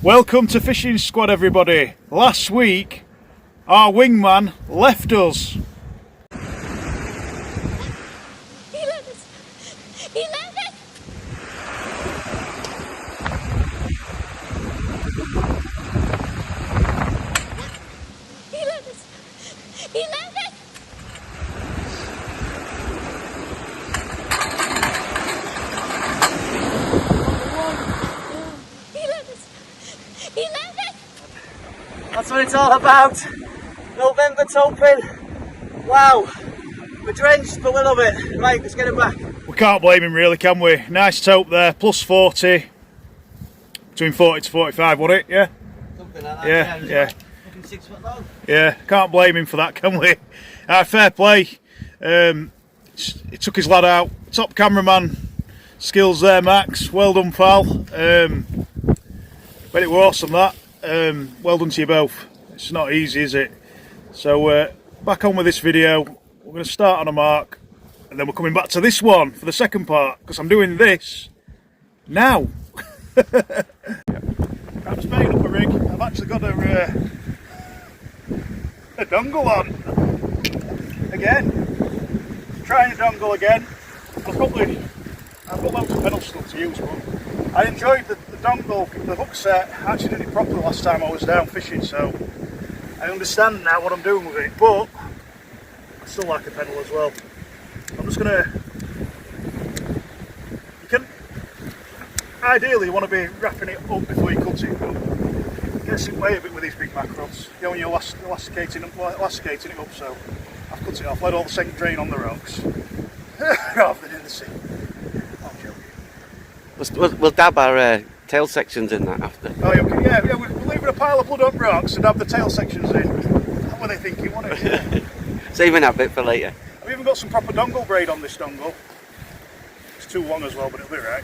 Welcome to Fishing Squad, everybody. Last week, our wingman left us. He left us. He left us. He left us. He left us. He left us. He left us. That's what it's all about. November toping. Wow. We're drenched, but we love it. Right, let's get him back. We can't blame him really, can we? Nice tope there, plus 40. Between 40 to 45, wasn't it? Yeah? Something like that. Yeah. Fucking 6 foot long. Yeah, can't blame him for that, can we? Fair play. He took his lad out. Top cameraman skills there, Max. Well done, pal. But it was awesome, that. Well done to you both. It's not easy, is it? So, back on with this video. We're going to start on a mark, and then we're coming back to this one for the second part, because I'm doing this now. I'm just paying up a rig. I've actually got a dongle on again. Trying a dongle again. I've got loads of pedal stuff to use, but I enjoyed the dongle, the hook set. I actually did it properly last time I was down fishing, so I understand now what I'm doing with it, but I still like a pedal as well. I'm just gonna, ideally you want to be wrapping it up before you cut it, but it gets in the way a bit with these big mackerels. You know, when you're elasticating it up, so I've cut it off, let all the scent drain on the rocks, rather than in the sea. I'm joking. We'll dab our tail sections in that after. Oh, okay. Yeah, we're leaving a pile of blood up rocks and have the tail sections in. That's what they thinking, wasn't it? Yeah. Saving that bit for later. I've even got some proper dongle braid on this dongle. It's too long as well, but it'll be right.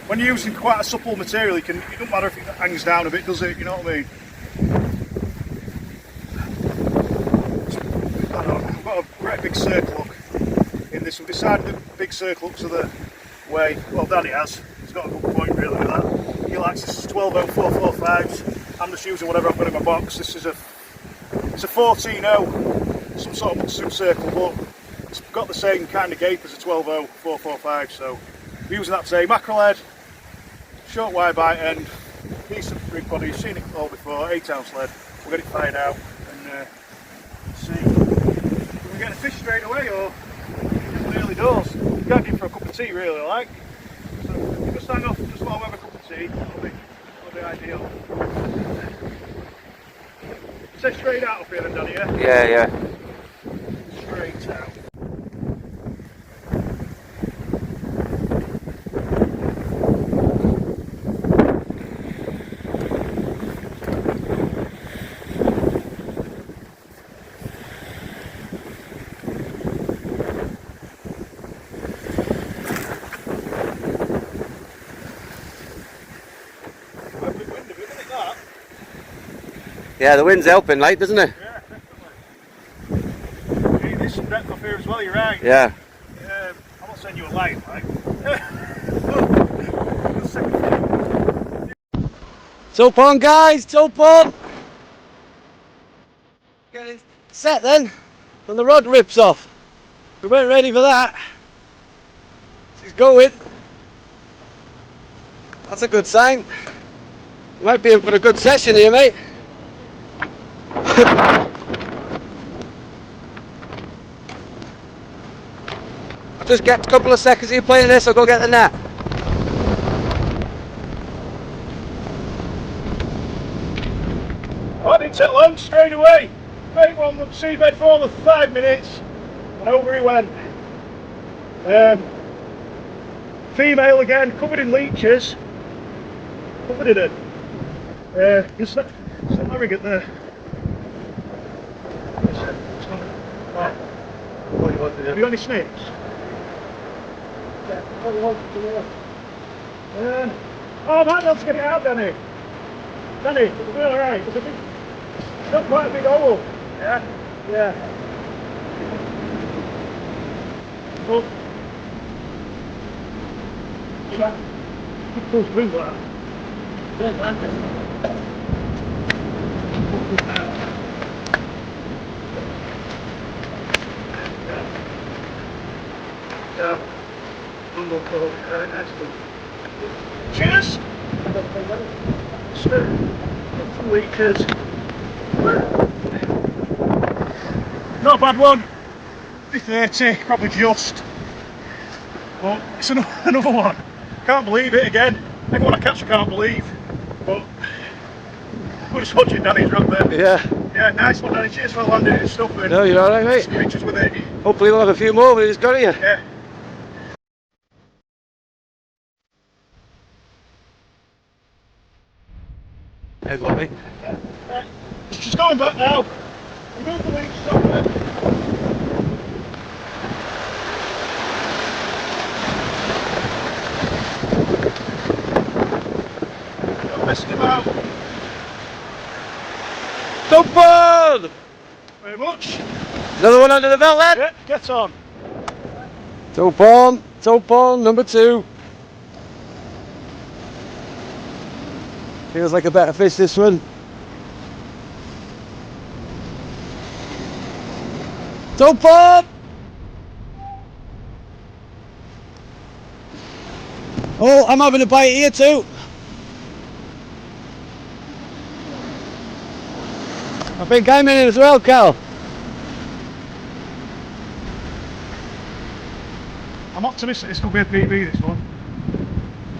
When you're using quite a supple material, it doesn't matter if it hangs down a bit, does it? You know what I mean? I've got a great big circle hook in this. We've decided the big circle hooks are the way. Well, Danny has. He's got a good point really with that. He likes this 120445s. I'm just using whatever I've got in my box. This is it's a 14-0, some sort of circle, but it's got the same kind of gape as a 120445. So we're using that today. Mackerel head, short wide bite end, decent rig body. You've seen it all before. 8-ounce lead. We'll get it fired out and see. Can we get a fish straight away or the early doors? Going in for a cup of tea, really, like. So if you just hang off just while we have a cup of tea, that'll be ideal. Say straight out up here then, Danny, yeah? Yeah. Straight out. Yeah, the wind's helping, like, doesn't it? Yeah, definitely. There's some depth up here as well, you're right. Yeah. I'm not saying you were lying, like. Tope on, guys, tope on! Get it set then, when the rod rips off. We weren't ready for that. She's going. That's a good sign. Might be in for a good session here, mate. I'll just get a couple of seconds of you playing this, I'll go get the net. I didn't take long, straight away. Mate, on the seabed for all the 5 minutes, and over he went. Female again, covered in leeches. Covered in it. Just let my rig at there. Have you got any snakes? Oh, I might be able to get it out, Danny. Danny, it'll be alright. It's not quite a big hole. Yeah? Yeah. Oh. Pull through that. Yeah. Cheers! Litres. Not a bad one. 30, probably just. But it's another one. Can't believe it again. Everyone I catch I can't believe. But we're just watching Danny's run there. Yeah. Yeah, nice one, Danny. Cheers for landing and stuff. And No, you're alright, mate. some pictures with it. Hopefully we'll have a few more, but he's got you. Yeah. Hey, go on, mate. It's just going back now. Remove the leaks, stop it. Don't mess him out. Tope! Very much. Another one under the belt, lad. Yeah, get on. Tope on, number 2. Feels like a better fish, this one. Tope! Oh, I'm having a bite here too. I think I'm in it as well, Cal. I'm optimistic this could be a PB, this one.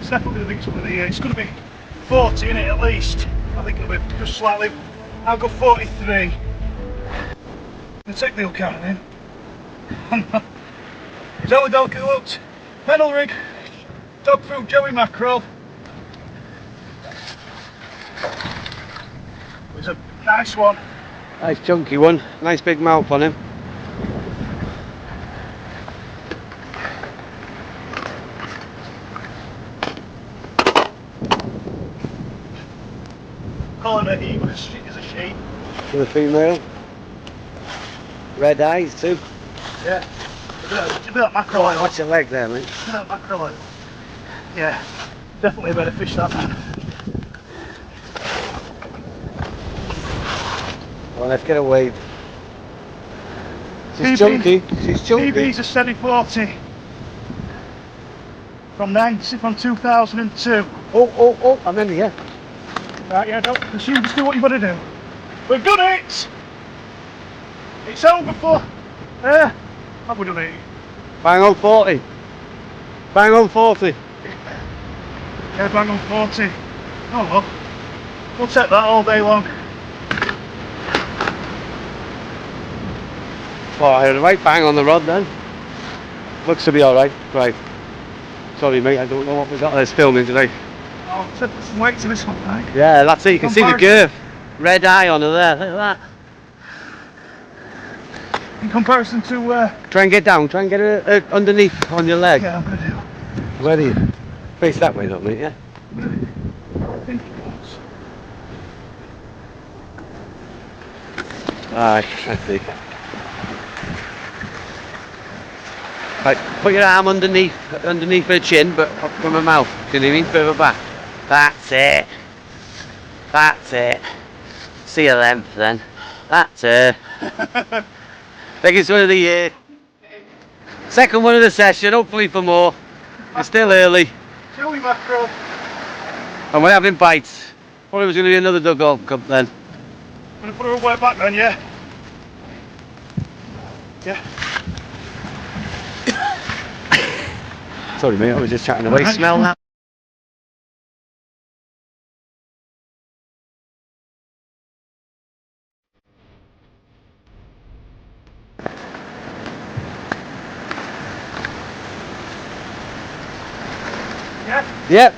It's definitely the biggest one of the year. It's going to be 40 in it at least. I think it'll be just slightly. I'll go 43. I'll take the hook out of him. He's only delicate hooked. Pedal rig. Dog food, Joey mackerel. It's a nice one. Nice chunky one. Nice big mouth on him. Call him a he, but he's a she. For the female. Red eyes too. Yeah. Look at that mackerel oil. Watch your leg there, mate. Look at that mackerel oil. Yeah. Definitely a better fish, that man. Well, let's get a wave. She's PB. chunky. She's chunky. PB's a steady 40. From 2002. Oh, I'm in here. Right, yeah, don't assume, just do what you've got to do. We've done it! It's over for... have we done it? Bang on 40. Bang on 40. Yeah, bang on 40. Oh well. We'll take that all day long. Oh, I had a right bang on the rod then. Looks to be alright. Right. Sorry, mate, I don't know what we got this filming today. Oh, set some weight to this one, right? Yeah, that's it. You can see the Comparison. girth. Red eye on her there. Look at that. In comparison to... Try and get down. Try and get her underneath on your leg. yeah, I'm going to do. Where are you? Face that way, don't mate, yeah? I think it was. Aye, I see. Right, put your arm underneath her chin, but up from her mouth. Do you know what I mean? Further back. That's it. That's it. See her length then. That's her. Biggest one of the year. Second one of the session, hopefully for more. It's still early. Joey mackerel. And we're having bites. Thought it was going to be another dug-off cup then. I'm going to put her way back then, yeah? Yeah. Sorry mate, I was just chatting away. Right. Smell that? Yeah? Yep.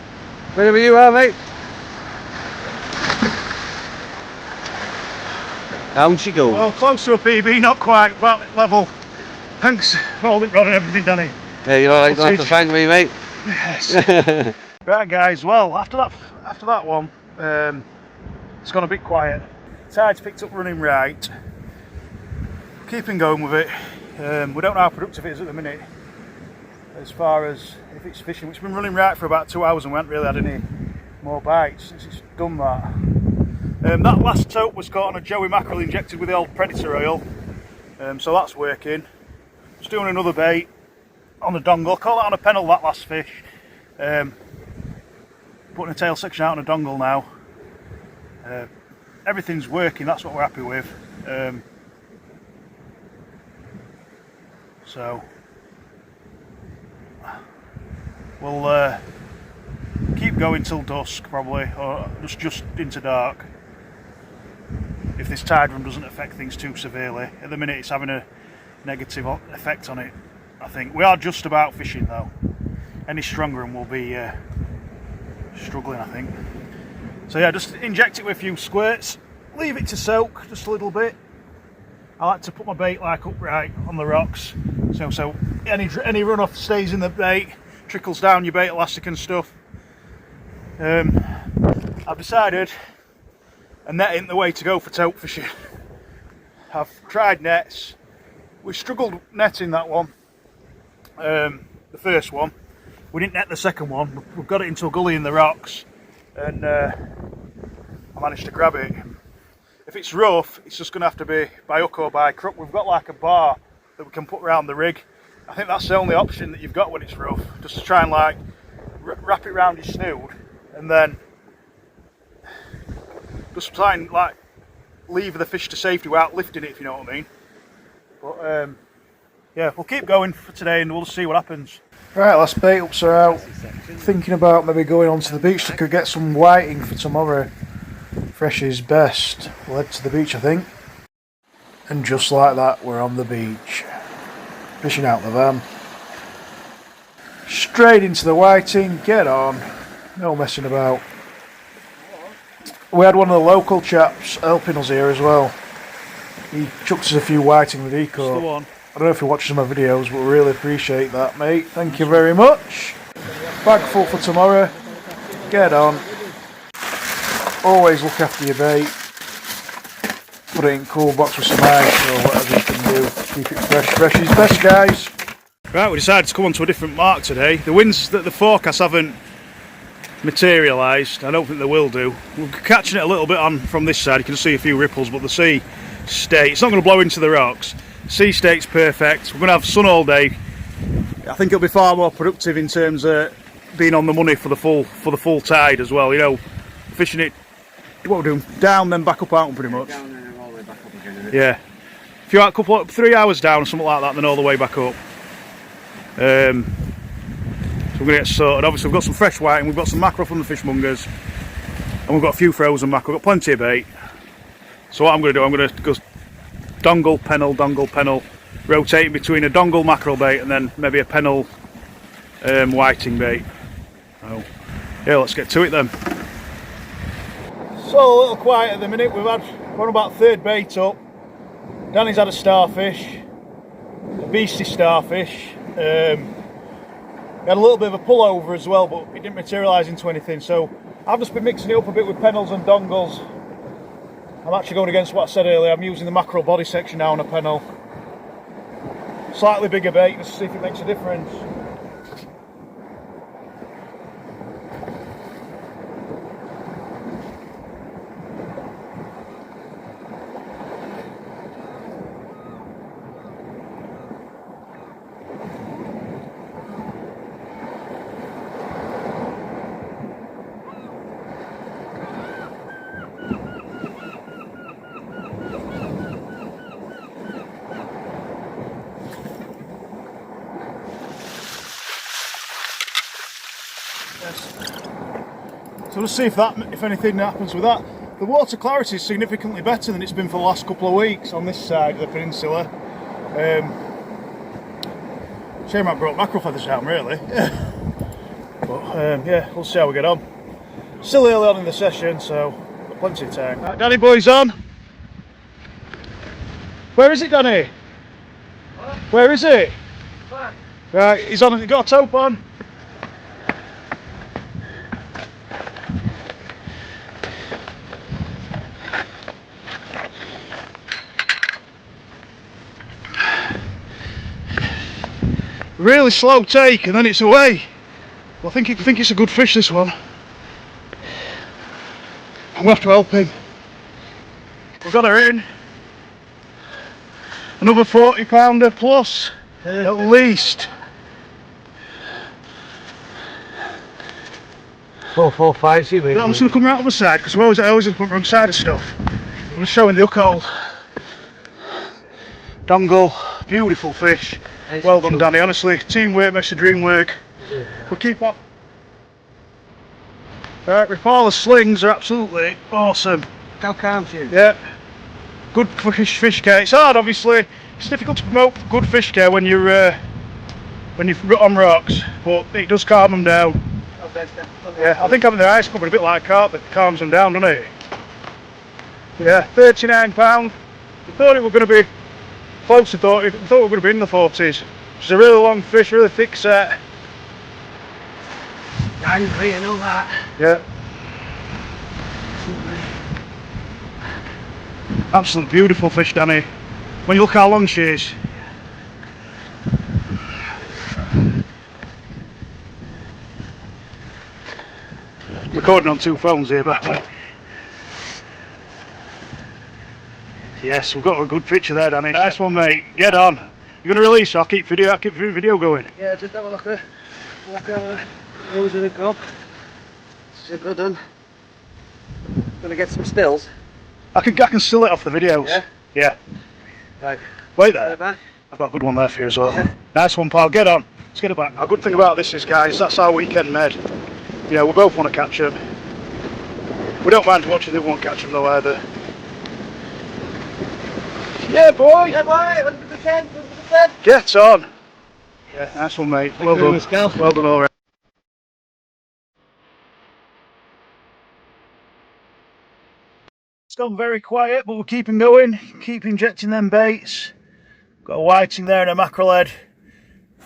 Wherever you are, mate. Down she goes. Well, close to a PB, not quite, but level. Thanks for all the rod and everything, Danny. Yeah, you're alright, don't have to thank me, mate. Yes. Right, guys. Well, after that one, it's gone a bit quiet. Tide's picked up running right. Keeping going with it. We don't know how productive it is at the minute. as far as if it's fishing, which has been running right for about 2 hours and we haven't really had any more bites since it's done that. That last tope was caught on a joey mackerel injected with the old predator oil, so that's working. Just doing another bait on the dongle, caught that on a pennel, that last fish. Putting a tail section out on a dongle now. Everything's working, that's what we're happy with. So we'll keep going till dusk probably, or just into dark, if this tide run doesn't affect things too severely. At the minute it's having a negative effect on it, I think. We are just about fishing though. Any stronger and we'll be struggling, I think. So yeah, just inject it with a few squirts, leave it to soak just a little bit. I like to put my bait like upright on the rocks, so any runoff stays in the bait, trickles down your bait elastic and stuff. I've decided a net ain't the way to go for tope fishing. I've tried nets. We struggled netting that one, the first one. We didn't net the second one. We've got it into a gully in the rocks, and I managed to grab it. If it's rough, it's just going to have to be by hook or by crook. We've got like a bar that we can put around the rig. I think that's the only option that you've got when it's rough, just to try and like wrap it around your snood and then just try and like leave the fish to safety without lifting it, if you know what I mean. But yeah, we'll keep going for today and we'll see what happens. Right, last bait ups are out. Thinking about maybe going onto the beach to get some whiting for tomorrow. Fresh is best. We'll head to the beach, I think. And just like that, we're on the beach. Fishing out the van. Straight into the whiting, get on. No messing about. We had one of the local chaps helping us here as well. He chucked us a few whiting that he caught. I don't know if you watched some of my videos, but we really appreciate that, mate. Thank you very much. Bag full for tomorrow. Get on. Always look after your bait. Put it in a cool box with some ice or whatever you can do. Keep it fresh. Fresh is best, guys. Right, we decided to come on to a different mark today. The winds that the forecast haven't materialised. I don't think they will do. We're catching it a little bit on from this side. You can see a few ripples, but the sea state, it's not going to blow into the rocks. Sea state's perfect. We're going to have sun all day. I think it'll be far more productive in terms of being on the money for the full tide as well. You know, fishing it. What we're doing, down then back up, aren't we, pretty much? Down and then all the way back up again. Yeah. If you're at 3 hours down or something like that, then all the way back up. So we're going to get sorted. Obviously we've got some fresh whiting, we've got some mackerel from the fishmongers, and we've got a few frozen mackerel. We've got plenty of bait. So what I'm going to do, I'm going to go dongle, pennel, rotating between a dongle mackerel bait and then maybe a pennel whiting bait. So yeah, let's get to it then. So a little quiet at the minute. We're on about third bait up. Danny's had a starfish, a beastie starfish. He had a little bit of a pullover as well, but it didn't materialise into anything. So I've just been mixing it up a bit with pennels and dongles. I'm actually going against what I said earlier. I'm using the mackerel body section now on a pennel. Slightly bigger bait, just to see if it makes a difference. So let's see if anything happens with that. The water clarity is significantly better than it's been for the last couple of weeks on this side of the peninsula. Shame I brought mackerel feathers down, really. But yeah, we'll see how we get on. Still early on in the session, so got plenty of time. Right, Danny boy's on. Where is it, Danny? What? Where is it? What? Right, he's on. He got a tope on. really slow take and then it's away. Well, I think it's a good fish, this one. I'm going to have to help him. We've got her in. Another 40-pounder plus, at least. 445, see I'm just going to come right on the side because I always put the wrong side of stuff. I'm just showing the hook hole. Dongle, beautiful fish. Well done, Danny. Honestly, teamwork makes the dream work. We'll keep on. Right, Rapala slings are absolutely awesome. How calm you? Yeah. Good fish care. It's hard, obviously. It's difficult to promote good fish care when you're on rocks, but it does calm them down. Yeah, I think having their eyes covered a bit like carp that calms them down, doesn't it? Yeah, £39. We thought it were going to be close. We thought we were going to be in the 40s. It's a really long fish, really thick set. Angry and all that. Yeah. Absolutely beautiful fish, Danny. When you look how long she is. Recording on 2 phones here, by the way. Yes, we've got a good picture there, Danny. Nice one, mate. Get on. You're going to release? I'll keep video going. Yeah, just have a look at those in the cup. It's good done. Gonna get some stills. I can still it off the videos. Yeah? Yeah. Right. Wait there. Back. I've got a good one there for you as well. Yeah. Nice one, pal. Get on. Let's get it back. A good thing about this is, guys, that's our weekend med. You know, we both want to catch them. We don't mind watching the other one catch them though either. Yeah, boy. Yeah, boy. 100%. 100%. Get on. Yeah, nice one, mate. Well done. Well done, all right. It's gone very quiet, but we're keeping going. Keep injecting them baits. Got a whiting there and a mackerel head.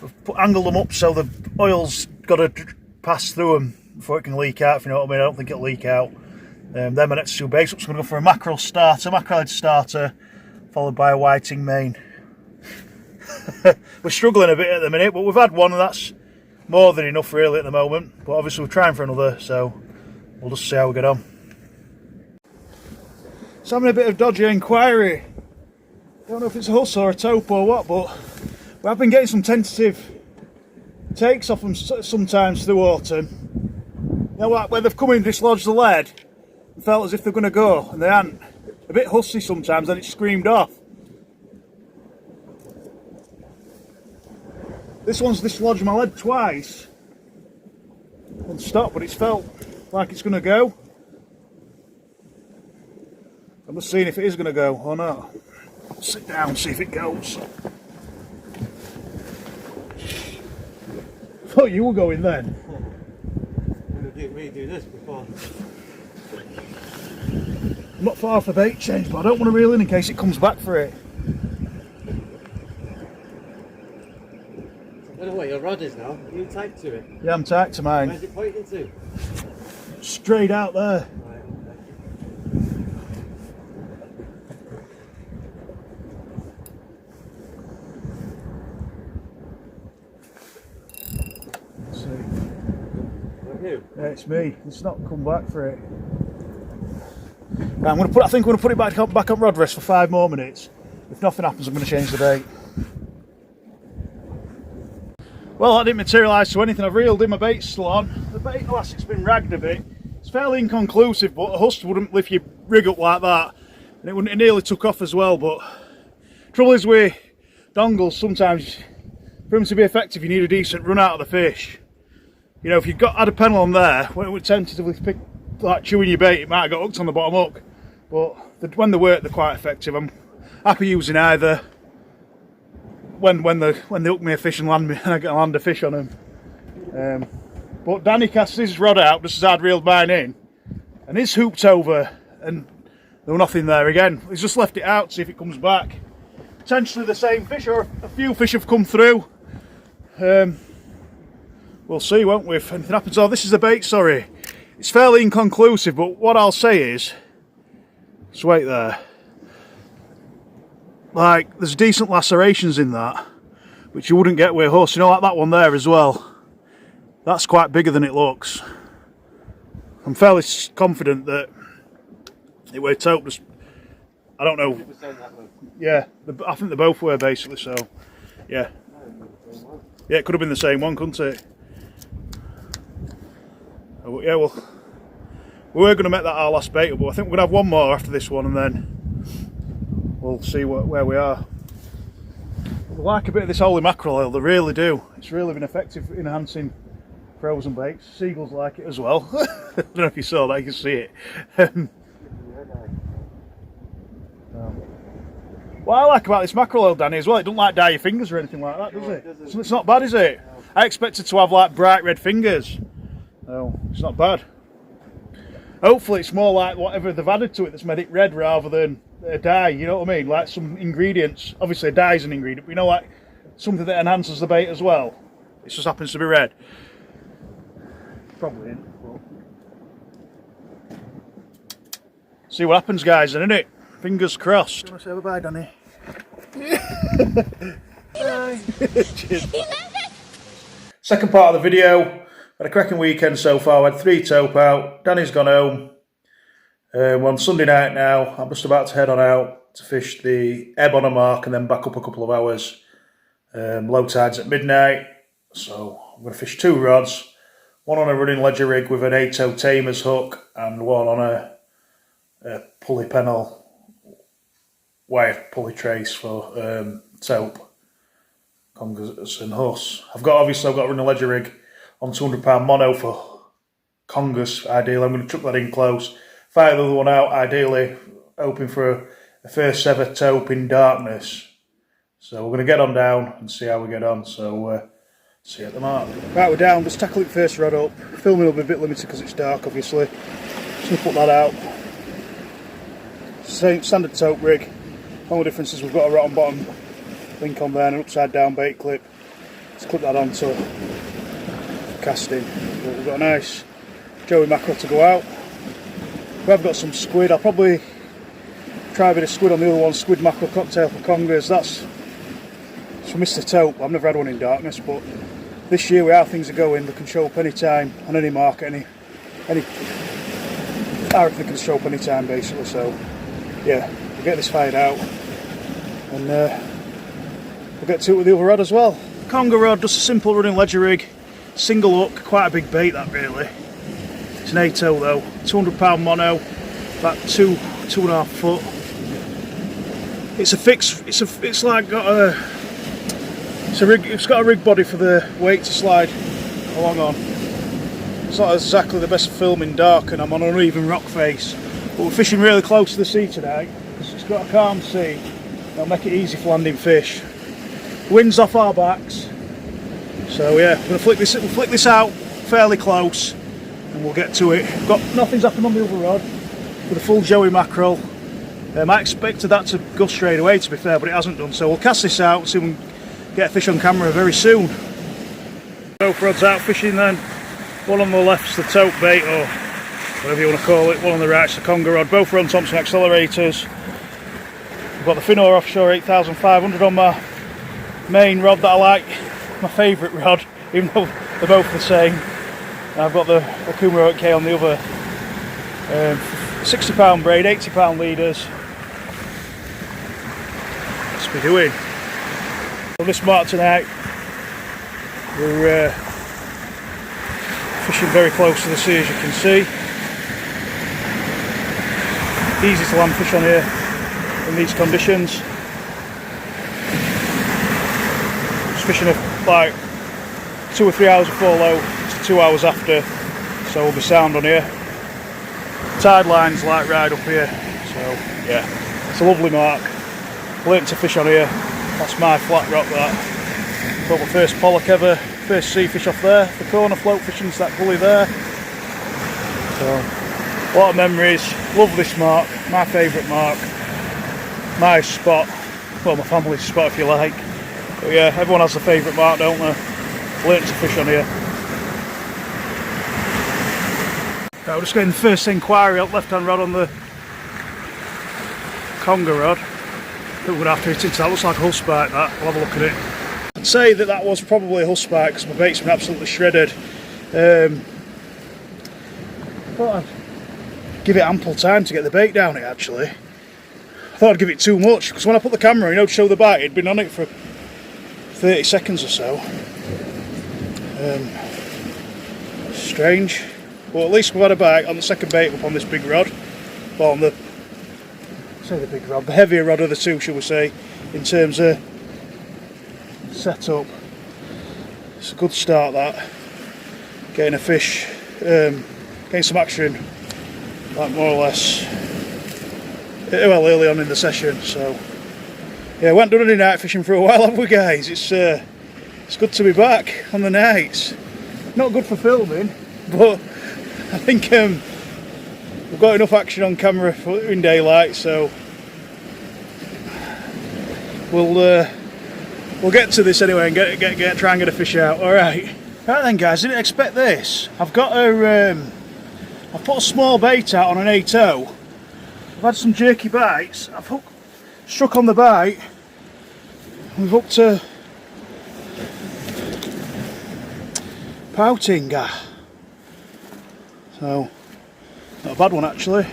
We've angled them up so the oil's got to pass through them before it can leak out, if you know what I mean. I don't think it'll leak out. Then my next 2 baits, I'm just going to go for a mackerel head starter, followed by a whiting main. We're struggling a bit at the minute, but we've had one and that's more than enough really at the moment. But obviously we're trying for another, so we'll just see how we get on. So having a bit of dodgy inquiry. Don't know if it's a huss or a tope or what, but we have been getting some tentative takes off them sometimes through autumn. You know, like where they've come in, dislodged the lead and felt as if they're going to go, and they aren't. A bit hussy sometimes, and it's screamed off. This one's dislodged my lead twice and stopped, but it's felt like it's going to go. I'm just seeing if it is going to go or not. I'll sit down and see if it goes. I thought you were going then. I'm going to redo this before. I'm not far off the bait change, but I don't want to reel in case it comes back for it. I don't know what your rod is now. Are you tight to it? Yeah, I'm tight to mine. Where's it pointing to? Straight out there. Right, Let's see. You? Yeah, it's me. It's not come back for it. Right, I think I'm going to put it back on rod rest for 5 more minutes. If nothing happens, I'm going to change the bait. Well, that didn't materialise to anything. I've reeled in, my bait's still on. The bait elastic's been ragged a bit. It's fairly inconclusive, but a husk wouldn't lift your rig up like that. And it nearly took off as well, but trouble is with dongles, sometimes for them to be effective you need a decent run out of the fish. You know, if you've had a pennel on there, when it would tentatively pick, like chewing your bait, it might have got hooked on the bottom hook. But when they work, they're quite effective. I'm happy using either when they hook me a fish and land me, and I get to land a fish on them. But Danny cast his rod out just as I'd reeled mine in, and he's hooped over, and there was nothing there again. He's just left it out to see if it comes back. Potentially the same fish, or a few fish have come through. We'll see, won't we, if anything happens. Oh, this is the bait, sorry. It's fairly inconclusive, but what I'll say is, just wait there. Like, there's decent lacerations in that, which you wouldn't get with a horse. You know, like that one there as well. That's quite bigger than it looks. I'm fairly confident that it were Tope. Just, I don't know. Yeah, I think they both were basically. So, yeah, yeah, it could have been the same one, couldn't it? Oh, yeah, well, we were going to make that our last beta, but I think we're going to have one more after this one, and then we'll see where we are. I like a bit of this holy mackerel oil, they really do. It's really been effective in enhancing frozen baits. Seagulls like it as well. I don't know if you saw that, you can see it. What I like about this mackerel oil, Danny, as well, it doesn't like dye your fingers or anything like that, does it? So it's not bad, is it? I expected to have like bright red fingers. No, it's not bad. Hopefully it's more like whatever they've added to it that's made it red rather than a dye, you know what I mean? Like some ingredients. Obviously a dye is an ingredient, but you know, like something that enhances the bait as well. It just happens to be red. Probably in. See what happens, guys, then, innit? Fingers crossed. Do you want to say bye-bye, Danny? Bye. Cheers. Second part of the video. Had a cracking weekend so far. I had 3 Tope out. Danny's gone home. We're on Sunday night now. I'm just about to head on out to fish the ebb on a mark and then back up a couple of hours. Low tides at midnight. So I'm going to fish 2 rods. One on a running ledger rig with an 8-toe tamer's hook and one on a pulley pennel wire pulley trace for Tope, congers and huss. I've got a running ledger rig on 200 pound mono for congers. Ideally, I'm going to chuck that in close, fire the other one out. Ideally, hoping for a first ever Tope in darkness. So we're going to get on down and see how we get on. So see you at the mark. Right, we're down. Just tackling the first rod up. Filming will be a bit limited because it's dark, obviously. Just going to put that out. Same standard Tope rig. Only difference is we've got a rotten bottom link on there and an upside down bait clip. Let's clip that onto casting. But we've got a nice joey mackerel to go out. We have got some squid. I'll probably try a bit of squid on the other one. Squid mackerel cocktail for congers. That's for Mr. Tope. I've never had one in darkness, but this year with how things are going, they can show up any time on any market, any I reckon they can show up any time basically. So yeah, we'll get this fired out and we'll get to it with the other rod as well. Conger rod, just a simple running ledger rig, single hook, quite a big bait that really. It's an 8-toe though, 200 pound mono, about 2.5 foot. It's a fixed, it's like got a, it's got a rig body for the weight to slide along on. It's not exactly the best film in dark and I'm on an uneven rock face. But we're fishing really close to the sea tonight because it's got a calm sea. It'll make it easy for landing fish. Wind's off our backs. So yeah, we're going to flick this out fairly close and we'll get to it. Nothing's happened on the other rod with a full joey mackerel. I expected that to go straight away to be fair, but it hasn't done. So we'll cast this out and see if we can get a fish on camera very soon. Both rods out fishing then. One on the left's the Tope bait or whatever you want to call it, one on the right's the conger rod. Both are on Thompson accelerators. I've got the Finor Offshore 8500 on my main rod that I like, my favourite rod, even though they're both the same. And I've got the Okuma 8K on the other. 60 pound braid, 80 pound leaders. What's we doing? On this mark tonight, we're fishing very close to the sea as you can see. Easy to land fish on here in these conditions. Just fishing like 2 or 3 hours before low to 2 hours after, so we'll be sound on here. Tide line's like right up here, so yeah, it's a lovely mark. Learned to fish on here. That's my flat rock that. Got my first pollock ever, first sea fish off there. The corner float fishing's that gully there. So a lot of memories, love this mark, my favourite mark, my spot, well my family's spot if you like, but yeah, everyone has a favourite mark, don't they? Learned to fish on here. Right, we're just getting the first inquiry out left hand rod on the conger rod. I think we're going to have to hit into that, looks like a hull spike that, we'll have a look at it. I'd say that was probably a husk bite because my bait's been absolutely shredded. Thought I'd give it ample time to get the bait down it actually. I thought I'd give it too much because when I put the camera in, to show the bite, it'd been on it for 30 seconds or so. Strange, but at least we've had a bite on the second bait up on this big rod. Well, on the big rod, the heavier rod of the two, shall we say, in terms of setup. It's a good start, that. Getting a fish, getting some action, like more or less, well, early on in the session. So yeah, we haven't done any night fishing for a while, have we, guys? It's good to be back on the nights. Not good for filming, but I think we've got enough action on camera in daylight, so we'll get to this anyway and try and get a fish out. All right. Right then, guys, didn't expect this. I've got I've put a small bait out on an 8-0. I've had some jerky bites. I've struck on the bite. We've hooked a poutinga. So, not a bad one actually.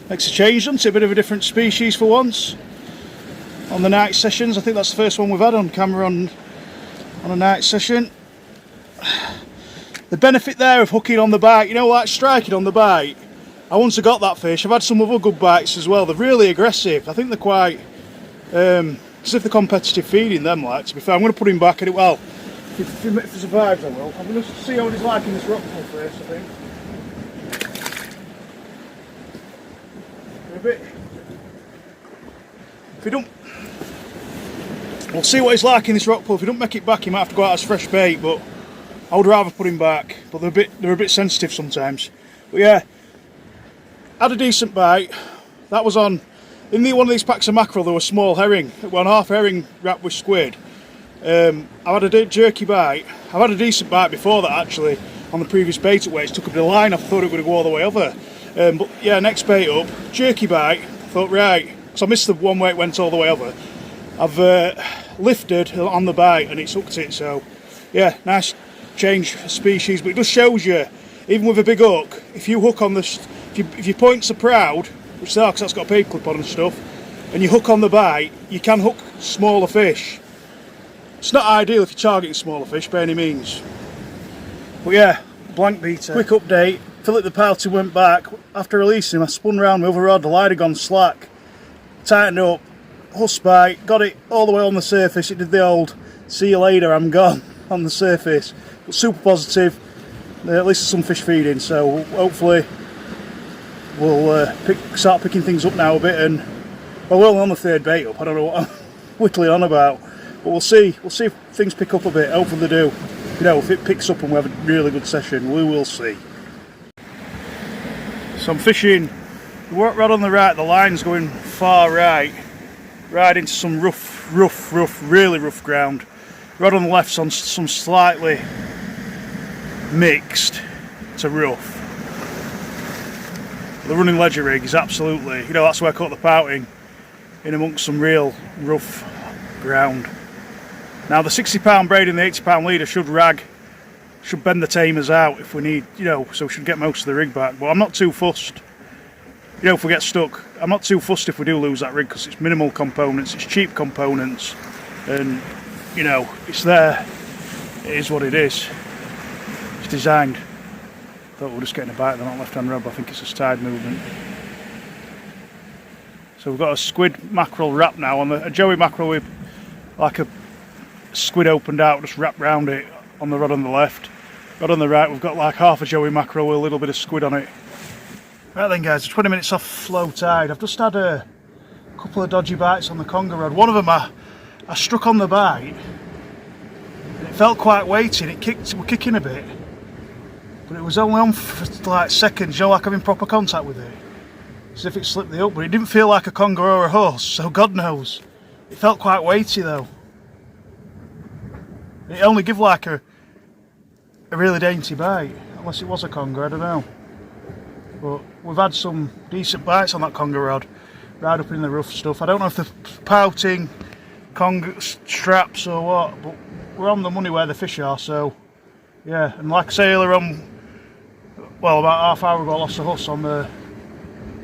Makes a change, doesn't it? A bit of a different species for once. On the night sessions, I think that's the first one we've had on camera on a night session. The benefit there of hooking on the bite, you know, like striking on the bite. I once have got that fish. I've had some other good bites as well. They're really aggressive. I think they're quite, as if they're competitive feeding them, like, to be fair. I'm going to put him back in it. Well, if he survives, I will. I'm going to see how he's like in this rock pool first, I think. A bit. If he don't, we'll see what he's like in this rock pool. If he don't make it back, he might have to go out as fresh bait, but I would rather put him back. But they're a bit sensitive sometimes. But yeah, had a decent bite. That was on, in one of these packs of mackerel there was small herring, one half herring wrapped with squid. I've had a jerky bite. I've had a decent bite before that actually, on the previous bait at weights. Took up the line, I thought it would go all the way over. But yeah, next bait up, jerky bite. I thought, right, so I missed the one where it went all the way over. I've lifted on the bite and it's hooked it, so yeah, nice change of species. But it just shows you, even with a big hook, if you hook on this, if your points are proud, which they are because that's got a paper clip on and stuff, and you hook on the bite, you can hook smaller fish. It's not ideal if you're targeting smaller fish by any means. But yeah, blank beater. Quick update, Philip the pouty went back. After releasing him, I spun round my other rod, the line had gone slack. Tightened up, husk bite, got it all the way on the surface. It did the old, see you later, I'm gone, on the surface. But super positive, at least some fish feeding, so hopefully we'll start picking things up now a bit. And well, we're only on the third bait up, I don't know what I'm whittling on about. But we'll see if things pick up a bit, hopefully they do. You know, if it picks up and we have a really good session, we will see. So I'm fishing, the work rod on the right, the line's going far right into some rough, really rough ground. Rod on the left's on some slightly mixed to rough. The running ledger rig is absolutely, you know, that's where I caught the pouting, in amongst some real rough ground. Now the 60-pound braid and the 80-pound leader should bend the tamers out if we need, you know, so we should get most of the rig back. But I'm not too fussed, you know, if we get stuck. I'm not too fussed if we do lose that rig because it's minimal components, it's cheap components, and you know, it's there. It is what it is. It's designed. Thought we were just getting a bite of the left-hand rod, but I think it's a tide movement. So we've got a squid mackerel wrap now on a joey mackerel with like a squid opened out, just wrapped round it on the rod on the left. Rod on the right, we've got like half a joey mackerel with a little bit of squid on it. Right then, guys, 20 minutes off low tide. I've just had a couple of dodgy bites on the conger rod. One of them I struck on the bite and it felt quite weighty and it were kicking a bit, but it was only on for like seconds, you know, like I'm in proper contact with it, as if it slipped the hook. But it didn't feel like a conger or a horse, so God knows. It felt quite weighty though. It only give like a really dainty bite, unless it was a conger, I don't know. But we've had some decent bites on that conger rod, right up in the rough stuff. I don't know if the pouting Kong straps or what, but we're on the money where the fish are, so yeah. And like I say earlier on, well, about half hour ago I lost a huss on the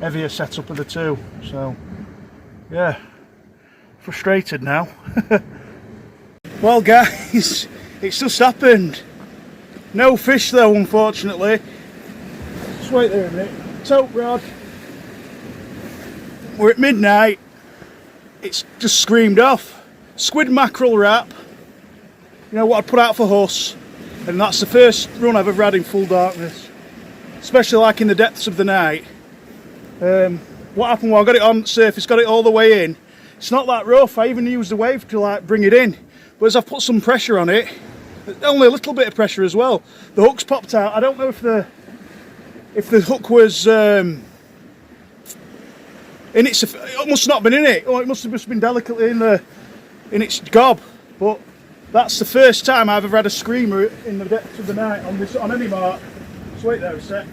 heavier setup of the two, so yeah, frustrated now. Well guys, it's just happened. No fish though, unfortunately. Just wait there a minute. Tope rod. We're at midnight. It's just screamed off. Squid mackerel wrap. You know what I'd put out for huss. And that's the first run I've ever had in full darkness. Especially like in the depths of the night. What happened was I got it on the surface, got it all the way in. It's not that rough. I even used the wave to like bring it in. But as I've put some pressure on it, only a little bit of pressure as well, the hook's popped out. I don't know if the hook was in its, it must not have been in it. Oh, it must have just been delicately in its gob. But that's the first time I've ever had a screamer in the depths of the night on any mark. Just wait there a sec.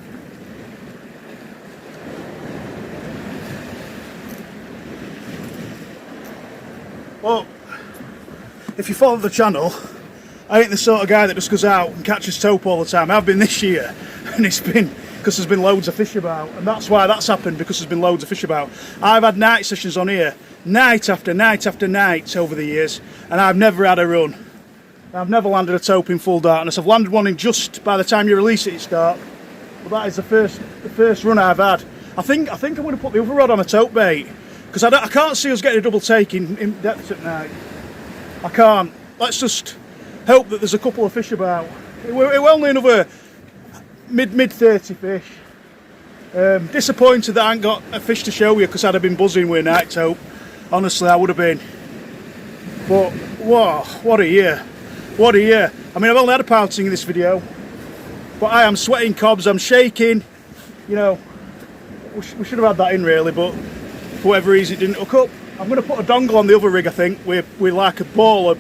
Well, if you follow the channel, I ain't the sort of guy that just goes out and catches tope all the time. I've been this year, and it's been because there's been loads of fish about, and that's why that's happened, because there's been loads of fish about. I've had night sessions on here, night after night after night over the years, and I've never had a run. I've never landed a tope in full darkness. I've landed one in just by the time you release it, it's dark. But that is the first run I've had. I think I'm going to put the other rod on a tope bait, because I can't see us getting a double take in depths at night. I can't. Let's just hope that there's a couple of fish about. It were only another mid 30 fish. Disappointed that I ain't got a fish to show you, because I'd have been buzzing with a night tope. Honestly, I would have been. But whoa, what a year! What a year! I mean, I've only had a pouting in this video, but I am sweating cobs. I'm shaking. You know, we should have had that in really, but for whatever reason it didn't hook up. I'm going to put a dongle on the other rig, I think, with like a ball of,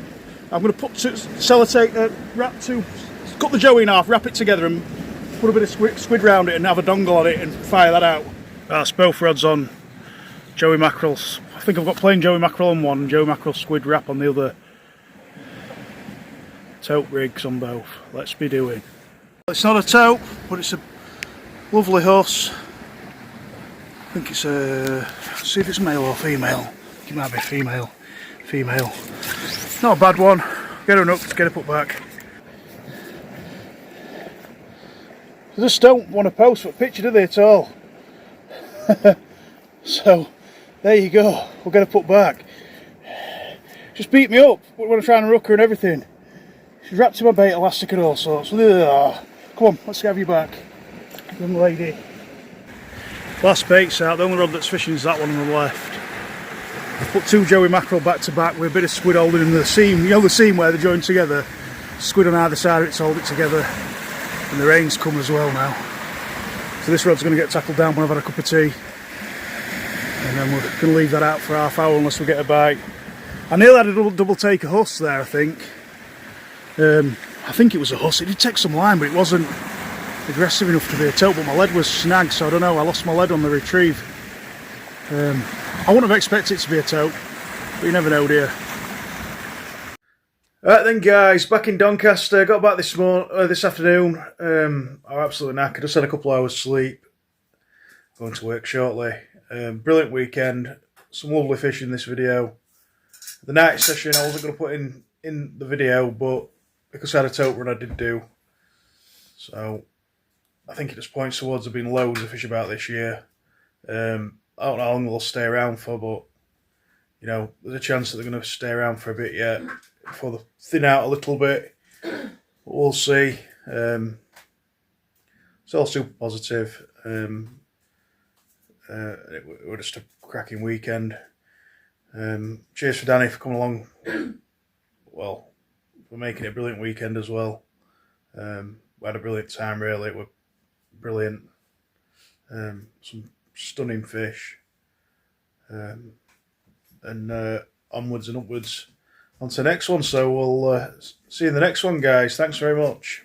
I'm going to put sellotape, cut the joey in half, wrap it together and put a bit of squid round it and have a dongle on it and fire that out. That's both rods on joey mackerels. I think I've got plain joey mackerel on one and joey mackerel squid wrap on the other. Tope rigs on both. Let's be doing. It's not a tope, but it's a lovely huss. I think it's a, see if it's male or female. It might be female. Female. Not a bad one. Get her hooked, get her put back. I just don't want to post for a picture, do they, at all? So, there you go. We'll get her put back. Just beat me up when I'm trying to hook her and everything. She's wrapped in my bait elastic and all sorts. Ugh. Come on, let's have you back. Young lady. Last bait's out. The only rod that's fishing is that one on the left. I put two joey mackerel back to back with a bit of squid holding in the seam. You know the seam where they're joined together? Squid on either side of it to hold it together. And the rain's come as well now. So this rod's going to get tackled down when I've had a cup of tea. And then we're going to leave that out for half hour unless we get a bite. I nearly had a double take a huss there, I think. I think it was a huss. It did take some line, but it wasn't aggressive enough to be a tope, but my lead was snagged, so I don't know, I lost my lead on the retrieve. I wouldn't have expected it to be a tope, but you never know, dear. Alright then guys, back in Doncaster, got back this afternoon. I'm absolutely knackered, just had a couple hours sleep, going to work shortly. Brilliant weekend, some lovely fish in this video. The night session I wasn't going to put in the video, but because I had a tope run I did do. So I think it just points towards there being loads of fish about this year. I don't know how long they'll stay around for, but you know, there's a chance that they're going to stay around for a bit yet before they thin out a little bit. But we'll see. It's all super positive. It was just a cracking weekend. Cheers for Danny for coming along. Well, for making it a brilliant weekend as well. We had a brilliant time, really. It was brilliant. Some stunning fish. And onwards and upwards on to the next one. So we'll see you in the next one, guys. Thanks very much.